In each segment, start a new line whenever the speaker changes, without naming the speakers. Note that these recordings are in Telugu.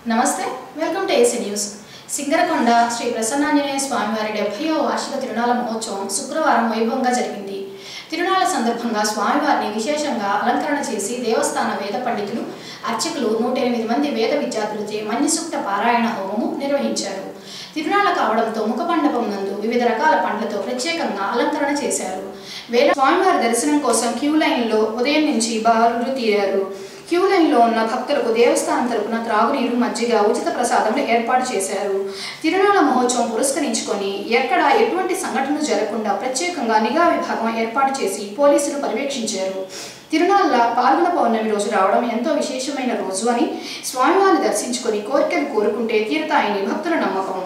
నమస్తే welcome to AC news. Singarakonda Shri Prasannanjaneya స్వామివారి 70వ వార్షిక తిరునాళ మహోత్సవం శుక్రవారం వైభవంగా జరిగింది. తిరునాళ సందర్భంగా స్వామివారిని విశేషంగా అలంకరణ చేసి దేవస్థాన వేద పండితులు, అర్చకులు 108 మంది వేద విద్యార్థులచే మన్యసూక్త పారాయణ హోమము నిర్వహించారు. తిరునాళ కావడంతో ముఖమండపం నందు వివిధ రకాల పండ్లతో ప్రత్యేకంగా అలంకరణ చేశారు. స్వామివారి దర్శనం కోసం క్యూ లైన్లో ఉదయం నుంచి బారులు తీరారు. క్యూ లైన్లో ఉన్న భక్తులకు దేవస్థానం తరపున త్రాగునీరు, మజ్జిగ, ఉచిత ప్రసాదములు ఏర్పాటు చేశారు. తిరునాళ మహోత్సవం పురస్కరించుకొని ఎక్కడ ఎటువంటి సంఘటనలు జరగకుండా ప్రత్యేకంగా నిఘా విభాగం ఏర్పాటు చేసి పోలీసులు పర్యవేక్షించారు. తిరునాళ్ళ పాల్గొన పౌర్ణమి రోజు రావడం ఎంతో విశేషమైన రోజు అని, స్వామివారిని దర్శించుకొని కోరికలు కోరుకుంటే తీరుతాయని భక్తుల నమ్మకం.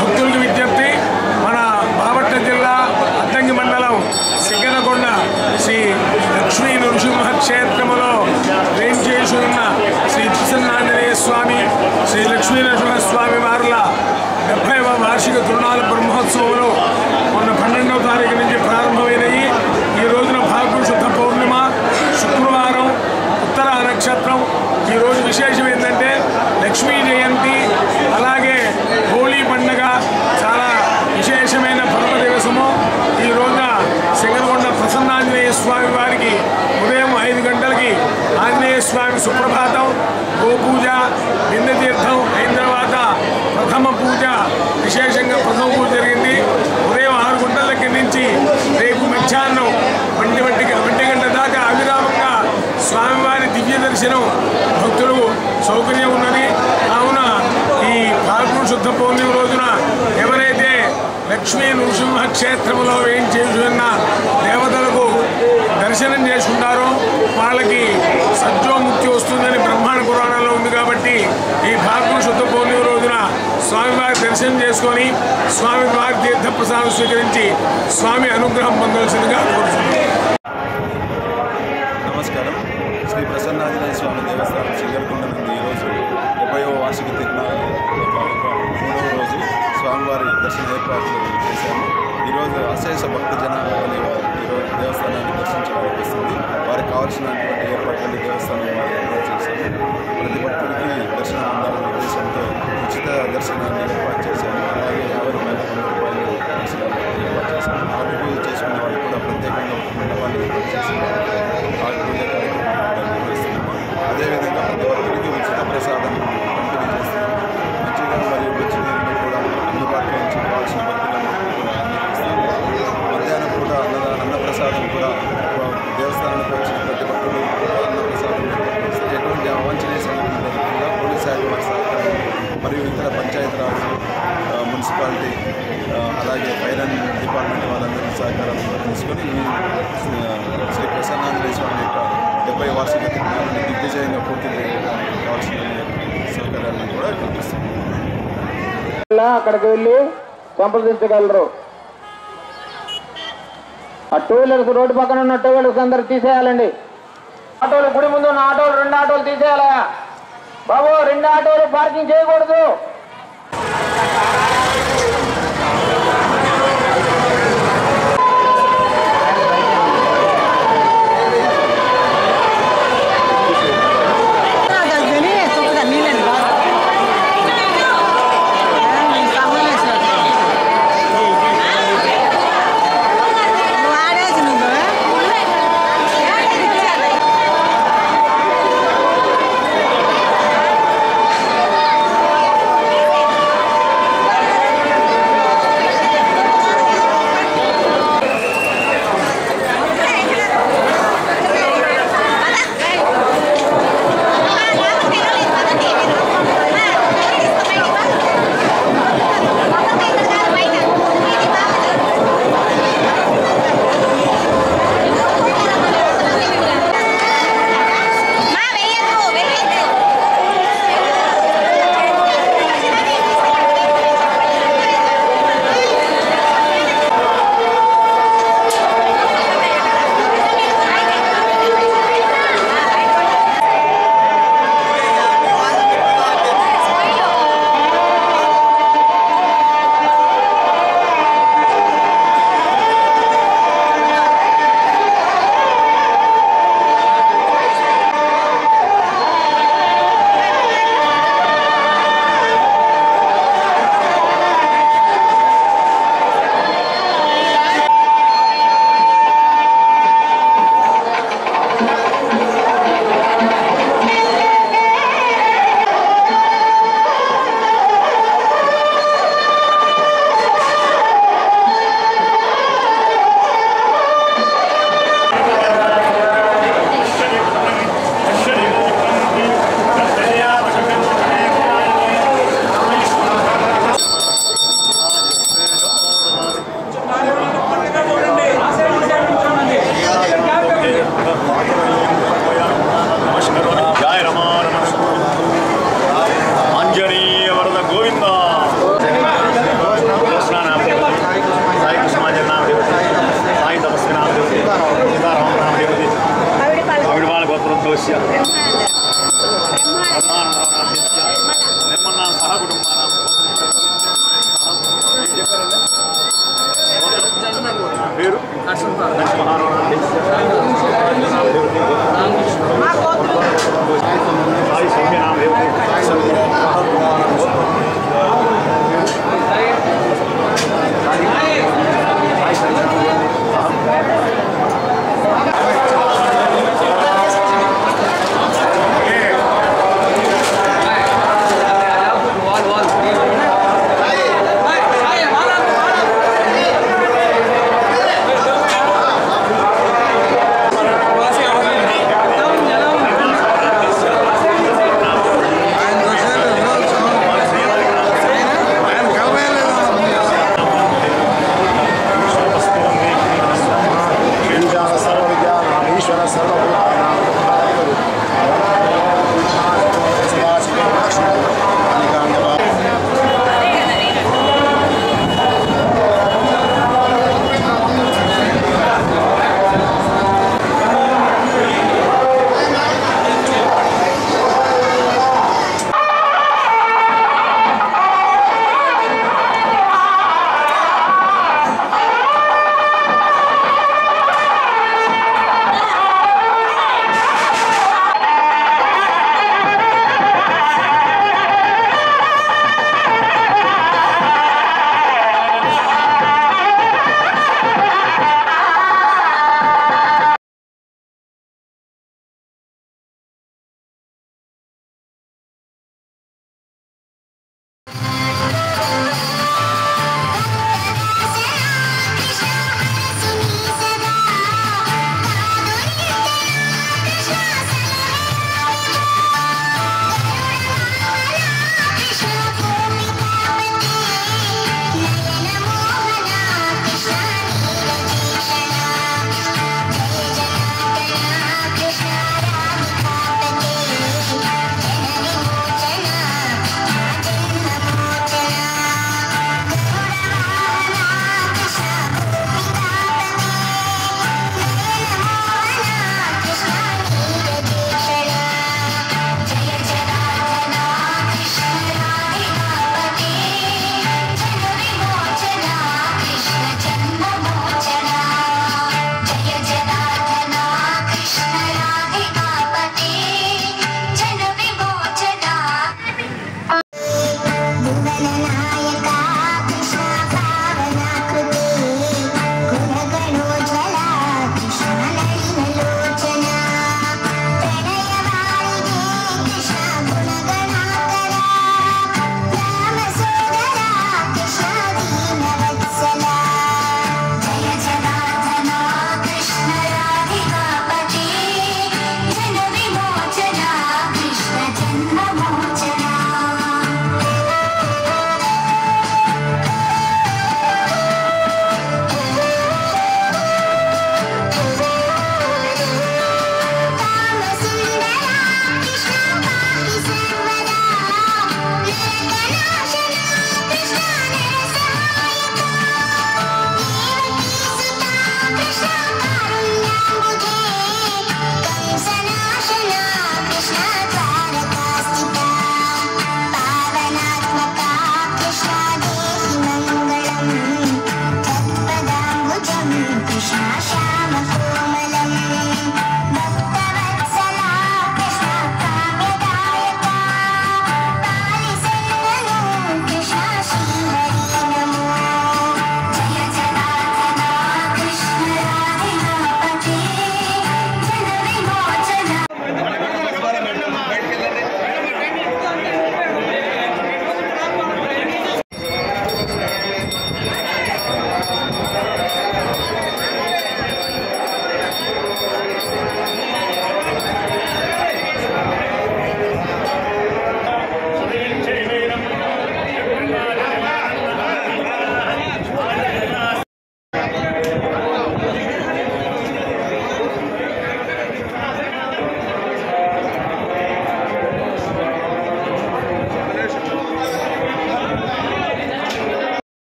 భక్తులకు విజ్ఞప్తి, మన బాపట్ల జిల్లా అద్దంకి మండలం సింగరకొండ శ్రీ లక్ష్మీ నృసింహ క్షేత్రములో వేంచేసి ఉన్న శ్రీ ప్రసన్నాంజనేయ స్వామి, శ్రీ లక్ష్మీ నరసింహస్వామి వారుల 70వ వార్షిక తిరునాళ బ్రహ్మోత్సవంలో మొన్న 12వ తారీఖు నుంచి ప్రారంభమైనవి. ఈ రోజున ఫాల్గుణ శుద్ధ పౌర్ణిమ, శుక్రవారం, ఉత్తర నక్షత్రం. ఈరోజు విశేషం ఏంటంటే లక్ష్మీ జయంతి, అలాగే హోలీ పండుగ చాలా విశేషమైన పర్వ దివసము. ఈ రోజున సింగరకొండ ప్రసన్నాంజనేయ స్వామి వారికి ఉదయం 5 గంటలకి ఆంజనేయ స్వామి సుప్రభాతం, గోపూజ, బిందె తీర్థం అయిన తర్వాత ప్రథమ పూజ, విశేషంగా ప్రథమ పూజ జరిగింది. ఉదయం 6 గంటల దగ్గర నుంచి రేపు మధ్యాహ్నం 1 గంట దాకా అవిరామంగా స్వామివారి దివ్య దర్శనం భక్తులకు సౌకర్యం ఉన్నది. కావున ఈ ఫాల్గుణ శుద్ధ పౌర్ణమి రోజున ఎవరైతే లక్ష్మీ నృసింహ క్షేత్రంలో వేయించేసి ఉన్న దేవతలకు దర్శనం చేసుకుంటారో వాళ్ళకి సత్యోముక్తి వస్తుందని బ్రహ్మాండ పురాణంలో ఉంది. కాబట్టి ఈ ఫాల్గుణ శుద్ధ పౌర్ణమి రోజున స్వామివారి దర్శనం చేసుకొని స్వామివారి తీర్థప్రసాదం స్వీకరించి స్వామి అనుగ్రహం పొందవలసిందిగా కోరుతున్నాను.
నమస్కారం. శ్రీ ప్రసన్నాంజనేయ స్వామి దేవస్థానం సింగరకొండ నుండి ఈరోజు 70వ వార్షిక తిరునాళ 3వ రోజు స్వామివారి దర్శన ఏర్పాట్లు చేశాము. ఈరోజు అశేష భక్త జనాభా ఈరోజు దేవస్థానాన్ని దర్శించడానికి వస్తుంది. వారికి కావాల్సినటువంటి ఏర్పాట్లన్నీ దేవస్థానం వారు ఏర్పాటు చేశాము. ప్రతి భక్తుడికి దర్శనం అందాలనే ఉద్దేశంతో ఉచిత దర్శనాన్ని ఏర్పాటు చేశాము. అలాగే 50 రూపాయలు, 100 రూపాయలు దర్శనాన్ని ఏర్పాటు చేశాము. ఆకు పూజ చేసుకునే వారికి కూడా ప్రత్యేకంగా మండపాన్ని ఏర్పాటు చేశాము. ఆకు పూజ కార్యక్రమం నిర్వహిస్తున్నాము. అదేవిధంగా ప్రతి భక్తుడికి ఉచిత ప్రసాదం పంపిణీ చేస్తున్నాము. మంచిగా మరియు మంచినీరుని కూడా అందుబాటులో ఉంచి కావాల్సిన భక్తులను కూడా అందిస్తున్నాము. మధ్యాహ్నం పూట అన్నప్రసాదం కూడా దేవస్థానానికి వచ్చిన ప్రతి భక్తులు అన్నప్రసాదం ఎటువంటి అవాంఛనీయ సంఘటన జరగకుండా పోలీస్ శాఖ వారి సహకారం మరియు ఇతర పంచాయతీరాజ్, మున్సిపాలిటీ, అలాగే ఫైర్ అండ్ డిపార్ట్మెంట్ వాళ్ళందరి సహకారం తీసుకొని ఈ శ్రీ ప్రసన్నాంజనేయ స్వామి యొక్క 70వ వార్షిక తిరునాళాన్ని దిగ్విజయంగా పూర్తి చేయడానికి కావాల్సిన సౌకర్యాలను కూడా కల్పిస్తుంది.
అక్కడికి వెళ్ళి సంప్రదించగలరు. ఆ 2 వీలర్స్ రోడ్డు పక్కన ఉన్న 2 వీలర్స్ అందరు తీసేయాలండి. ఆటోలు గుడి ముందు ఉన్న ఆటోలు 2 ఆటోలు తీసేయాలా బాబు. 2 ఆటోలు పార్కింగ్ చేయకూడదు.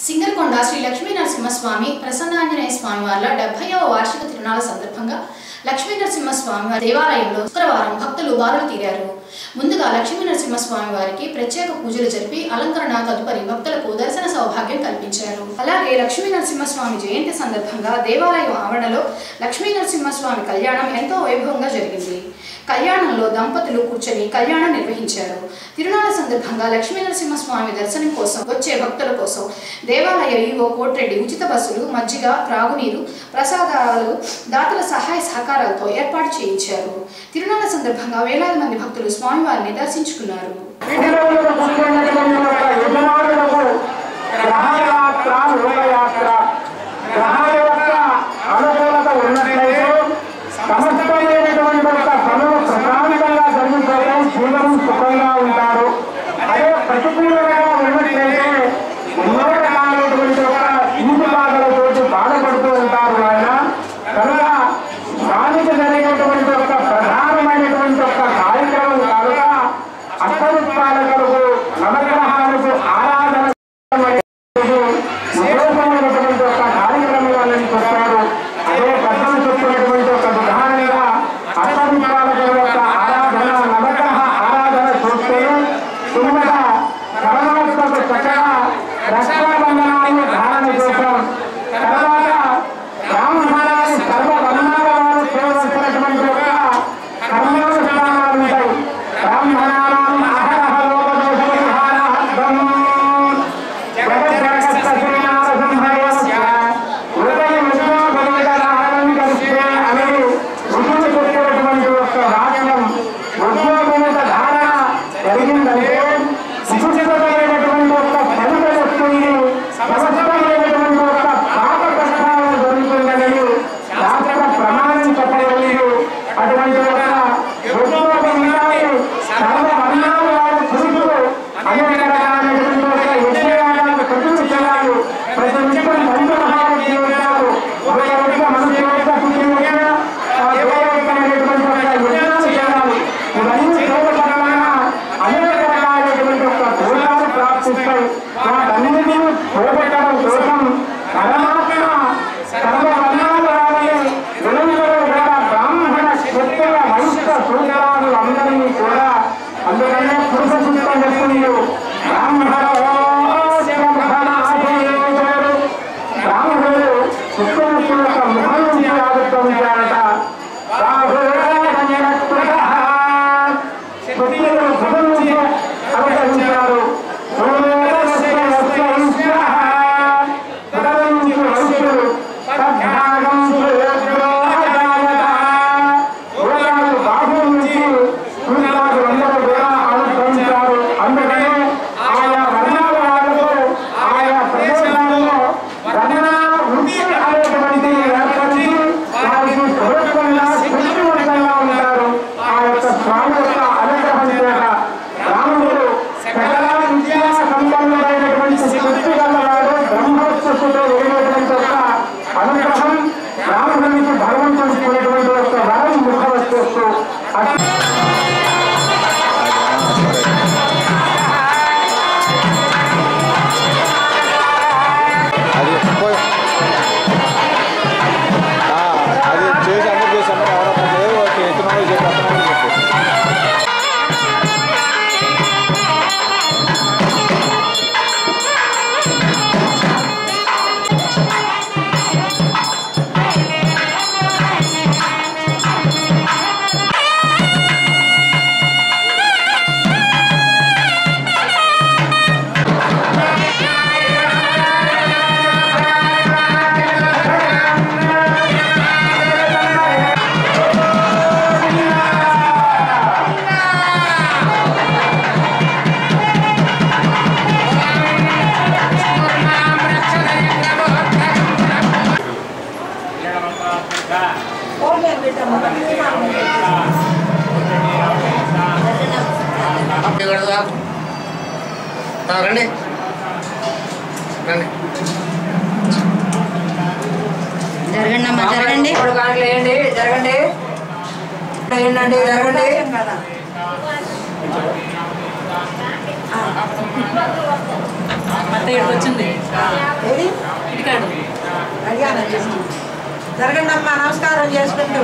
సింగరకొండ శ్రీ లక్ష్మీ నరసింహస్వామి ప్రసన్నాంజనేయ స్వామి వార్ల 70వ వార్షిక తిరునాళ్ల సందర్భంగా లక్ష్మీ నరసింహస్వామి వారి దేవాలయంలో శుక్రవారం భక్తులు బారులు తీరారు. ముందుగా లక్ష్మీ నరసింహస్వామి వారికి ప్రత్యేక పూజలు జరిపి అలంకరణ తదుపరి భక్తులకు దర్శన సౌభాగ్యం కల్పించారు. అలాగే లక్ష్మీ నరసింహస్వామి జయంతి సందర్భంగా దేవాలయం ఆవరణలో లక్ష్మీ నరసింహస్వామి కళ్యాణం ఎంతో వైభవంగా జరిగింది. కళ్యాణంలో దంపతులు కూర్చొని కళ్యాణం నిర్వహించారు. తిరునాళ్ల సందర్భంగా లక్ష్మీ నరసింహస్వామి దర్శనం కోసం వచ్చే భక్తుల కోసం దేవాలయ ఈవో కోట్రెడ్డి ఉచిత బస్సులు, మజ్జిగ, త్రాగునీరు, ప్రసాదాలు దాతల సహాయ సహకారాలతో ఏర్పాటు చేయించారు. తిరునాళ్ల సందర్భంగా వేలాది మంది భక్తులు స్వామివారిని దర్శించుకున్నారు.
సుఖంగా ఉంటారు. అదే ప్రతికూలంగా ఉన్నట్లయితే ఎన్నో రకాలైనటువంటి ఒక ఇంటి బాధలతోటి బాధపడుతూ ఉంటారు. ఆయన కనుక దానికి జరిగేటువంటి ఒక ప్రధానమైనటువంటి ఒక కార్యక్రమం కనుక అష్టదిక్పాలకులకు నవగ్రహాలకు ఆరాధన విశేషమైనటువంటి ఒక కార్యక్రమం వాళ్ళని చెప్పారు. అదే పెద్దలు చెప్పినటువంటి ఒక ఉదాహరణగా అష్టదిక్పాలకుల యొక్క ఆరాధన నవగ్రహ ఆరాధన చూస్తే తుమ్మట పరమాత్మకు చక్కగా రక్షాబంధనాన్ని ధారణ చేశాం. తర్వాత బ్రాహ్మణాన్ని సర్వబంధాలను చేయవలసినటువంటి యొక్క కర్మానుష్ఠానాలు ఉంటాయి. బ్రాహ్మణానాం అహరహ లోకదోష పరిహారార్థం జగద్జగత్త శ్రీనారసింహయస్య హృదయం ఉద్యోగం కలిస్తే అని ఋషులు చెప్పేటువంటి యొక్క వాక్యం ఉద్యోగముల ధారణ జరిగిందంటే విశిష్టమైనటువంటి ఒక ఫలితం వస్తుంది.
రండి రండి
జరగండి అమ్మా జరగండి
వేయండి జరగండి వేయండి జరగండి
వచ్చింది
జరగండి అమ్మా నమస్కారం చేసుకుంటూ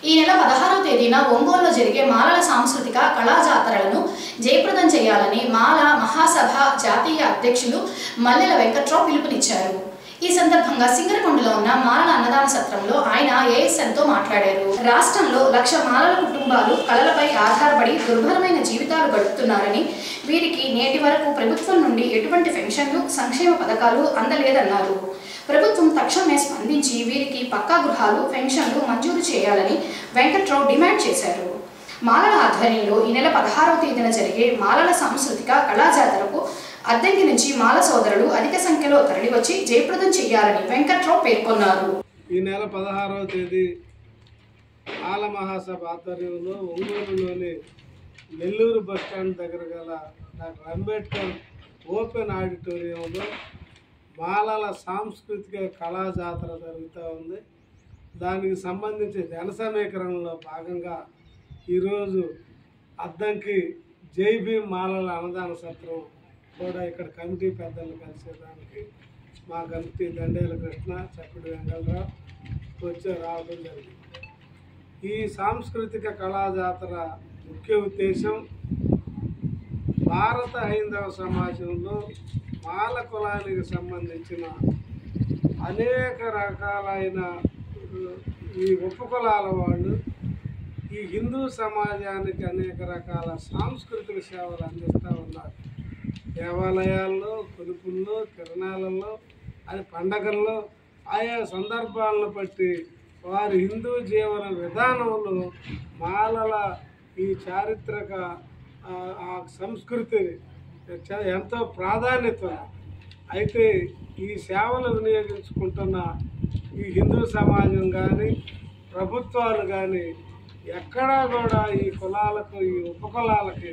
ఈ నెల 16వ తేదీన ఒంగోలులో జరిగే మాలల సాంస్కృతిక కళా జాతరలను జయప్రదం చేయాలని మాల మహాసభ జాతీయ అధ్యక్షులు మల్లెల వెంకట్రావు పిలుపునిచ్చారు. ఈ సందర్భంగా సింగరకొండలో ఉన్న మాలల అన్నదాన సత్రంలో ఆయన ఏఎస్ఎన్తో మాట్లాడారు. రాష్ట్రంలో 1,00,000 మాలల కుటుంబాలు కళలపై ఆధారపడి దుర్భరమైన జీవితాలు గడుపుతున్నారని, వీరికి నేటి వరకు ప్రభుత్వం నుండి ఎటువంటి పెన్షన్లు సంక్షేమ పథకాలు అందలేదన్నారు. ప్రభుత్వం తక్షణమే స్పందించి వీరికి పక్కా గృహాలు పెన్షన్లు మంజూరు చేయాలని వెంకట్రావు డిమాండ్ చేశారు. మాలల ఆధ్వర్యంలో ఈ నెల 16వ తేదీన జరిగే మాలల సాంస్కృతిక కళా జాతరకు అద్దంకి నుంచి మాల సోదరులు అధిక సంఖ్యలో తరలివచ్చి జయప్రదం చేయాలని వెంకట్రావు పేర్కొన్నారు.
ఈ నెల 16వ తేదీ మాల మహాసభ ఆధ్వర్యంలో ఒంగోలులోని నెల్లూరు బస్టాండ్ దగ్గర గల డాక్టర్ అంబేద్కర్ ఓపెన్ ఆడిటోరియంలో మాలల సాంస్కృతిక కళా జాతర జరుగుతూ ఉంది. దానికి సంబంధించి జన సమీకరణలో భాగంగా ఈరోజు అద్దంకి జైబీ మాలల అన్నదాన సత్రం కూడా ఇక్కడ కమిటీ పెద్దలు కలిసేదానికి మా కమిటీ దండేల కృష్ణ చక్కటి వెంకటరావు రావడం జరిగింది. ఈ సాంస్కృతిక కళా జాతర ముఖ్య ఉద్దేశం భారత హైందవ సమాజంలో మాల కులానికి సంబంధించిన అనేక రకాలైన ఈ ఉపకులాల వాళ్ళు ఈ హిందూ సమాజానికి అనేక రకాల సాంస్కృతిక సేవలు అందిస్తూ ఉన్నారు. దేవాలయాల్లో, కొలుపుల్లో, తిరణాలలో, అది పండగల్లో ఆయా సందర్భాలను బట్టి వారి హిందూ జీవన విధానంలో మాలల ఈ చారిత్రక సంస్కృతి ఎంతో ప్రాధాన్యత. అయితే ఈ సేవలు వినియోగించుకుంటున్న ఈ హిందూ సమాజం కానీ ప్రభుత్వాలు కానీ ఎక్కడా కూడా ఈ కులాలకు, ఈ ఉపకులాలకి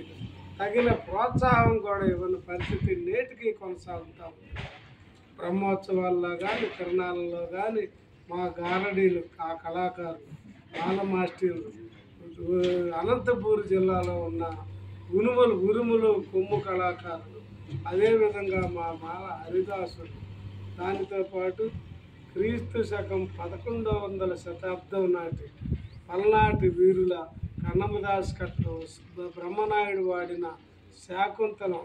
తగిన ప్రోత్సాహం కూడా ఇవ్వని పరిస్థితి నేటికి కొనసాగుతాం. బ్రహ్మోత్సవాల్లో కానీ, తిరణాలలో కానీ మా గారడీలు, ఆ కళాకారులు, మాల మాస్టర్లు, అనంతపూర్ జిల్లాలో ఉన్న ఉరుములు కొమ్ము కళాకారులు, అదేవిధంగా మా మాల హరిదాసులు, దానితో పాటు క్రీస్తు శకం 1100 శతాబ్దం నాటి పల్నాటి వీరుల కన్నమదాస్ కట్టం, బ్రహ్మనాయుడు వాడిన శాకుంతలం,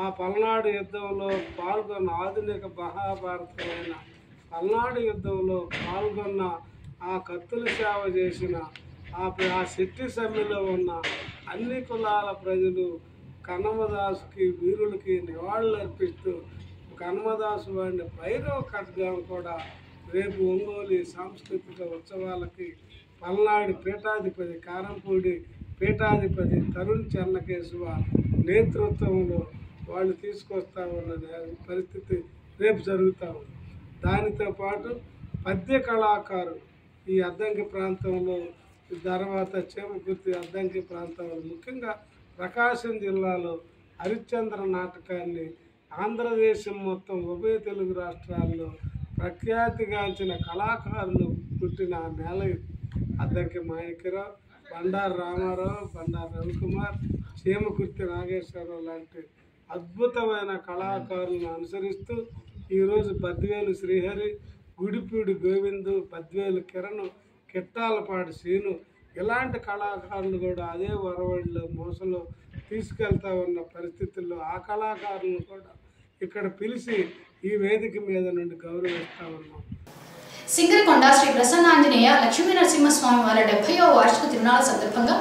ఆ పల్నాడు యుద్ధంలో పాల్గొన్న ఆధునిక మహాభారతమైన పల్నాడు యుద్ధంలో పాల్గొన్న ఆ కత్తుల సేవ చేసిన ఆ శెట్టి సమ్మెలో ఉన్న అన్ని కులాల ప్రజలు కన్నమదాసుకి, వీరులకి నివాళులు అర్పిస్తూ కన్నమదాసు వాడిన భైరవ ఖడ్గం కూడా రేపు ఒంగోలు సాంస్కృతిక ఉత్సవాలకి పల్నాడు పీఠాధిపతి, కారంపూడి పీఠాధిపతి తరుణ్ చెన్నకేశవ నేతృత్వంలో వాళ్ళు తీసుకొస్తామన్న పరిస్థితి రేపు జరుగుతూ ఉంది. దానితో పాటు పద్య కళాకారు ఈ అద్దంకి ప్రాంతంలో, తర్వాత చేమకుర్తి అద్దంకి ప్రాంతంలో, ముఖ్యంగా ప్రకాశం జిల్లాలో హరిశ్చంద్ర నాటకాన్ని ఆంధ్రదేశం మొత్తం ఉభయ తెలుగు రాష్ట్రాల్లో ప్రఖ్యాతిగాంచిన కళాకారులు పుట్టిన నేల అద్దంకి మాణిక్యరావు, బండారు రామారావు, బండారు రవికుమార్, చేమకుర్తి నాగేశ్వరరావు లాంటి అద్భుతమైన కళాకారులను అనుసరిస్తూ ఈరోజు బద్వేలు శ్రీహరి, గుడిపూడి గోవిందు, బద్వేలు కిరణ్, కిట్టాలపాటి శ్రీను ఇలాంటి కళాకారులు కూడా అదే వరవడిలో మోసలో తీసుకెళ్తా ఉన్న పరిస్థితుల్లో ఆ కళాకారులను కూడా ఇక్కడ పిలిచి ఈ వేదిక మీద నుండి గౌరవిస్తూ ఉన్నాం.
సింగరకొండ శ్రీ ప్రసన్నాంజనేయ లక్ష్మీ నరసింహస్వామి వారి 70వ వార్షిక తిరునాళ్ల సందర్భంగా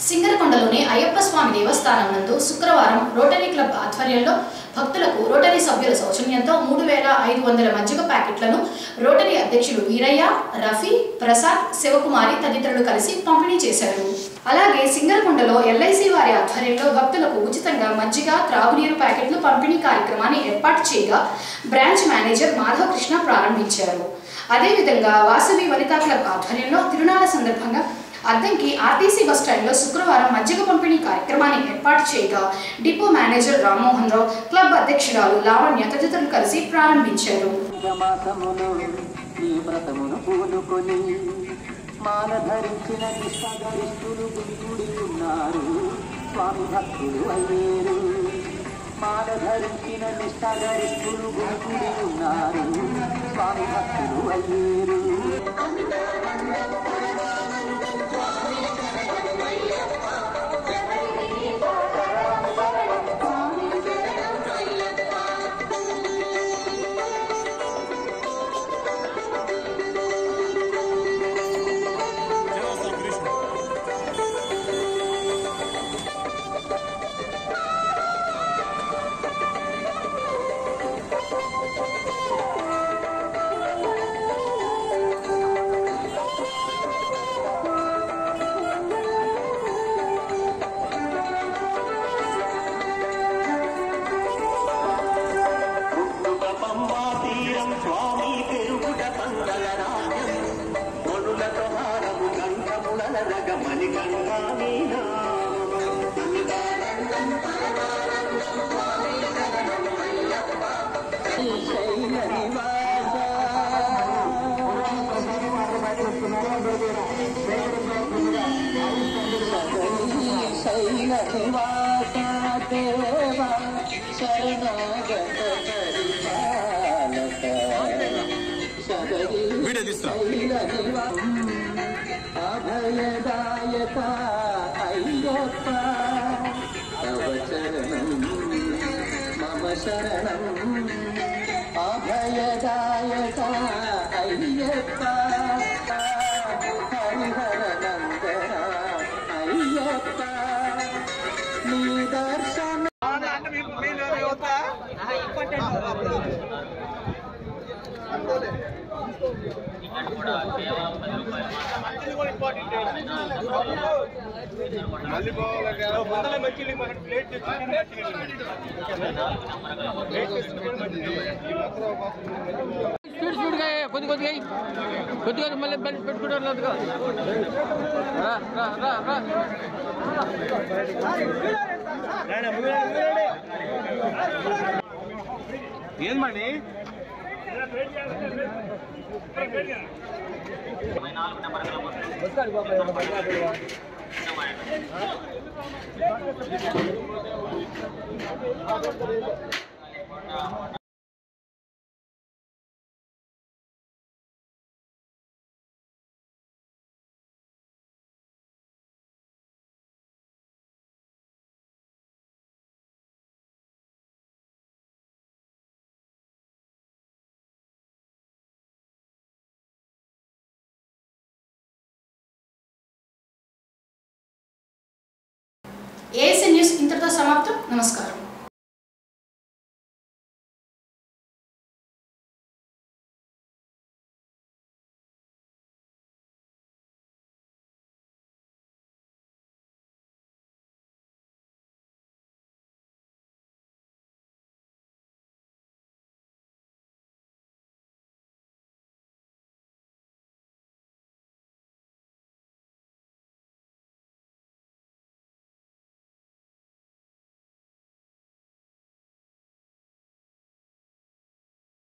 సింగరకొండలోని అయ్యప్ప స్వామి దేవస్థానం నందు శుక్రవారం రోటరీ క్లబ్ ఆధ్వర్యంలో భక్తులకు రోటరీ సభ్యుల సౌజన్యంతో 3500 మజ్జిగ ప్యాకెట్లను రోటరీ అధ్యక్షులు వీరయ్య, రఫీ, ప్రసాద్, శివకుమారి తదితరులు కలిసి పంపిణీ చేశారు. అలాగే సింగరకొండలో ఎల్ఐసి వారి ఆధ్వర్యంలో భక్తులకు ఉచితంగా మజ్జిగ, త్రాగునీరు ప్యాకెట్లు పంపిణీ కార్యక్రమాన్ని ఏర్పాటు చేయగా బ్రాంచ్ మేనేజర్ మాధవ కృష్ణ ప్రారంభించారు. అదేవిధంగా వాసవి వనితా క్లబ్ ఆధ్వర్యంలో తిరునాళ్ల సందర్భంగా అద్దంకి ఆర్టీసీ బస్టాండ్లో శుక్రవారం మజ్జిగ పంపిణీ కార్యక్రమాన్ని ఏర్పాటు చేయగా depot manager Rammohan Rao, club అధ్యక్షురాలు లావణ్య తదితరులు కలిసి ప్రారంభించారు.
అభయదాయక అయ్యప్ప తవ చరణం మమ శరణం అభయదాయక అయ్యప్ప హరిహర నందన అయ్యప్ప నీ దర్శన
కొద్దిగా మళ్ళీ పెట్టుకుంటారు.
ఏం మణి
ఏఎస్ఎన్ న్యూస్ ఇంతటితో సమాప్తం. నమస్కారం.